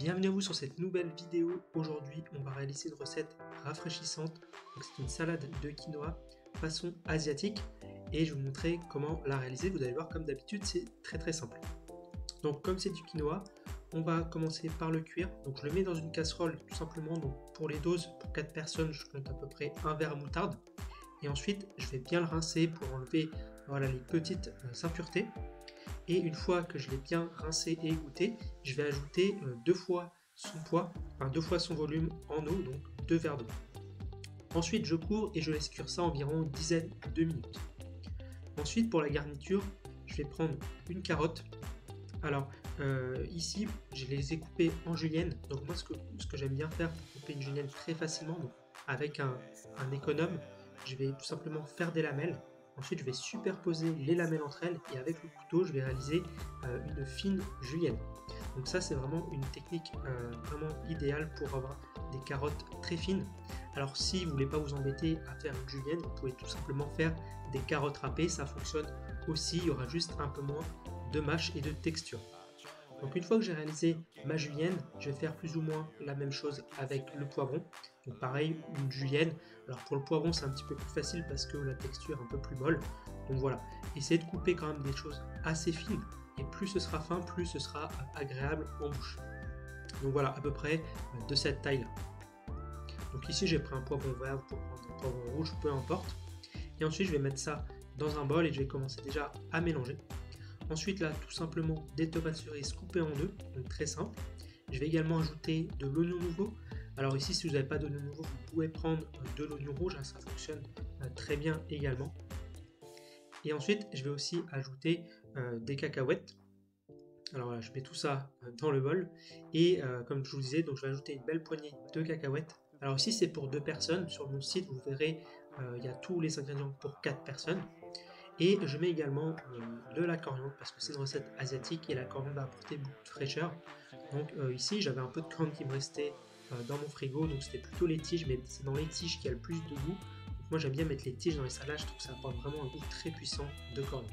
Bienvenue à vous sur cette nouvelle vidéo. Aujourd'hui, on va réaliser une recette rafraîchissante. C'est une salade de quinoa façon asiatique et je vais vous montrer comment la réaliser. Vous allez voir, comme d'habitude, c'est très simple. Donc, comme c'est du quinoa, on va commencer par le cuire. Donc, je le mets dans une casserole tout simplement. Donc, pour les doses, pour 4 personnes, je compte à peu près un verre à moutarde. Et ensuite, je vais bien le rincer pour enlever les petites impuretés. Et une fois que je l'ai bien rincé et égoutté, je vais ajouter 2 fois son poids, enfin 2 fois son volume en eau, donc 2 verres d'eau. Ensuite, je couvre et je laisse cuire ça environ une dizaine de minutes. Ensuite, pour la garniture, je vais prendre une carotte. Alors, ici, je les ai coupées en julienne. Donc moi, ce que j'aime bien faire pour couper une julienne très facilement, donc avec un économe, je vais tout simplement faire des lamelles. Ensuite, je vais superposer les lamelles entre elles et avec le couteau, je vais réaliser une fine julienne. Donc ça, c'est vraiment une technique vraiment idéale pour avoir des carottes très fines. Alors si vous ne voulez pas vous embêter à faire une julienne, vous pouvez tout simplement faire des carottes râpées, ça fonctionne aussi, il y aura juste un peu moins de mâche et de texture. Donc une fois que j'ai réalisé ma julienne, je vais faire plus ou moins la même chose avec le poivron. Donc pareil, une julienne. Alors pour le poivron, c'est un petit peu plus facile parce que la texture est un peu plus molle. Donc voilà, essayez de couper quand même des choses assez fines. Et plus ce sera fin, plus ce sera agréable en bouche. Donc voilà, à peu près de cette taille-là. Donc ici, j'ai pris un poivron vert, vous pouvez prendre un poivron rouge, peu importe. Et ensuite, je vais mettre ça dans un bol et je vais commencer déjà à mélanger. Ensuite là, tout simplement des tomates cerises coupées en deux, donc très simple. Je vais également ajouter de l'oignon nouveau. Alors ici, si vous n'avez pas d'oignon nouveau, vous pouvez prendre de l'oignon rouge, ça fonctionne très bien également. Et ensuite, je vais aussi ajouter des cacahuètes. Alors là, je mets tout ça dans le bol. Et comme je vous disais, donc je vais ajouter une belle poignée de cacahuètes. Alors ici, c'est pour 2 personnes. Sur mon site, vous verrez, il y a tous les ingrédients pour 4 personnes. Et je mets également de la coriandre parce que c'est une recette asiatique et la coriandre va apporter beaucoup de fraîcheur. Donc ici j'avais un peu de coriandre qui me restait dans mon frigo, donc c'était plutôt les tiges, mais c'est dans les tiges qu'il y a le plus de goût. Donc moi j'aime bien mettre les tiges dans les salades, je trouve que ça apporte vraiment un goût très puissant de coriandre.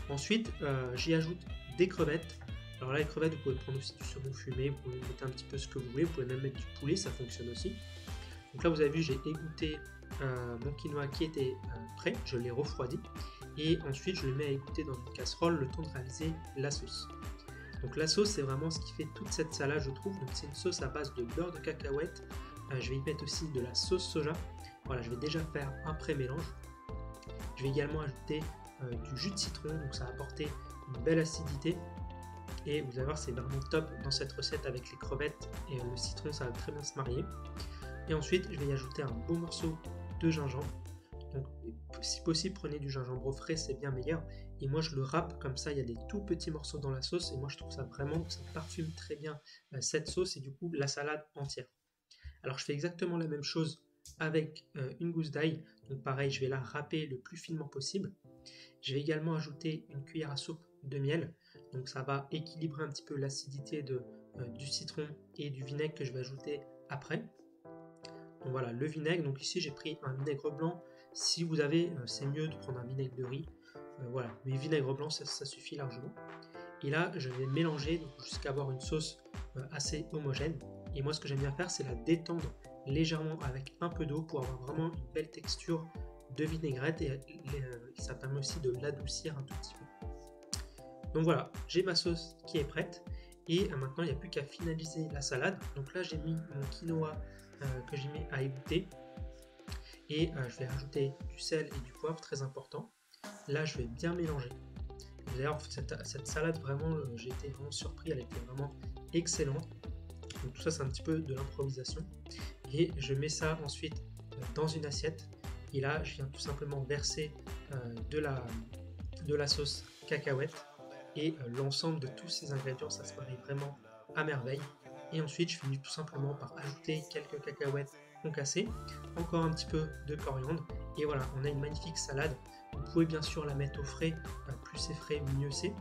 Ensuite j'y ajoute des crevettes. Alors là les crevettes, vous pouvez prendre aussi du saumon fumé, vous pouvez mettre un petit peu ce que vous voulez, vous pouvez même mettre du poulet, ça fonctionne aussi. Donc là vous avez vu, j'ai égoutté mon quinoa qui était prêt, je l'ai refroidi et ensuite je le mets à égoutter dans une casserole le temps de réaliser la sauce. Donc la sauce, c'est vraiment ce qui fait toute cette salade, je trouve. Donc c'est une sauce à base de beurre de cacahuète. Je vais y mettre aussi de la sauce soja. Voilà, je vais déjà faire un pré-mélange. Je vais également ajouter du jus de citron, donc ça va apporter une belle acidité. Et vous allez voir, c'est vraiment top dans cette recette avec les crevettes et le citron, ça va très bien se marier. Et ensuite, je vais y ajouter un beau morceau de gingembre. Donc, si possible, prenez du gingembre frais, c'est bien meilleur. Et moi, je le râpe comme ça, il y a des tout petits morceaux dans la sauce. Et moi, je trouve ça vraiment, ça parfume très bien cette sauce et du coup, la salade entière. Alors, je fais exactement la même chose avec une gousse d'ail. Donc, pareil, je vais la râper le plus finement possible. Je vais également ajouter une cuillère à soupe de miel. Donc, ça va équilibrer un petit peu l'acidité du citron et du vinaigre que je vais ajouter après. Donc voilà, le vinaigre, donc ici j'ai pris un vinaigre blanc. Si vous avez, c'est mieux de prendre un vinaigre de riz. Voilà, mais vinaigre blanc, ça suffit largement. Et là, je vais mélanger jusqu'à avoir une sauce assez homogène. Et moi, ce que j'aime bien faire, c'est la détendre légèrement avec un peu d'eau pour avoir vraiment une belle texture de vinaigrette. Et ça permet aussi de l'adoucir un tout petit peu. Donc voilà, j'ai ma sauce qui est prête. Et maintenant, il n'y a plus qu'à finaliser la salade. Donc là, j'ai mis mon quinoa que j'ai mis à égoutter. Et je vais rajouter du sel et du poivre, très important. Là, je vais bien mélanger. D'ailleurs, cette salade, vraiment, j'ai été vraiment surpris, elle était vraiment excellente. Donc tout ça, c'est un petit peu de l'improvisation. Et je mets ça ensuite dans une assiette. Et là, je viens tout simplement verser de la sauce cacahuète. Et l'ensemble de tous ces ingrédients, ça se marie vraiment à merveille. Et ensuite, je finis tout simplement par ajouter quelques cacahuètes concassées, encore un petit peu de coriandre. Et voilà, on a une magnifique salade. Vous pouvez bien sûr la mettre au frais, plus c'est frais, mieux c'est.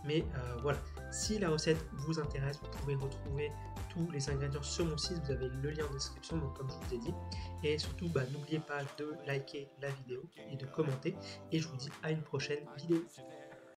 Mais voilà, si la recette vous intéresse, vous pouvez retrouver tous les ingrédients sur mon site, vous avez le lien en description, donc comme je vous ai dit. Et surtout, n'oubliez pas de liker la vidéo et de commenter. Et je vous dis à une prochaine vidéo.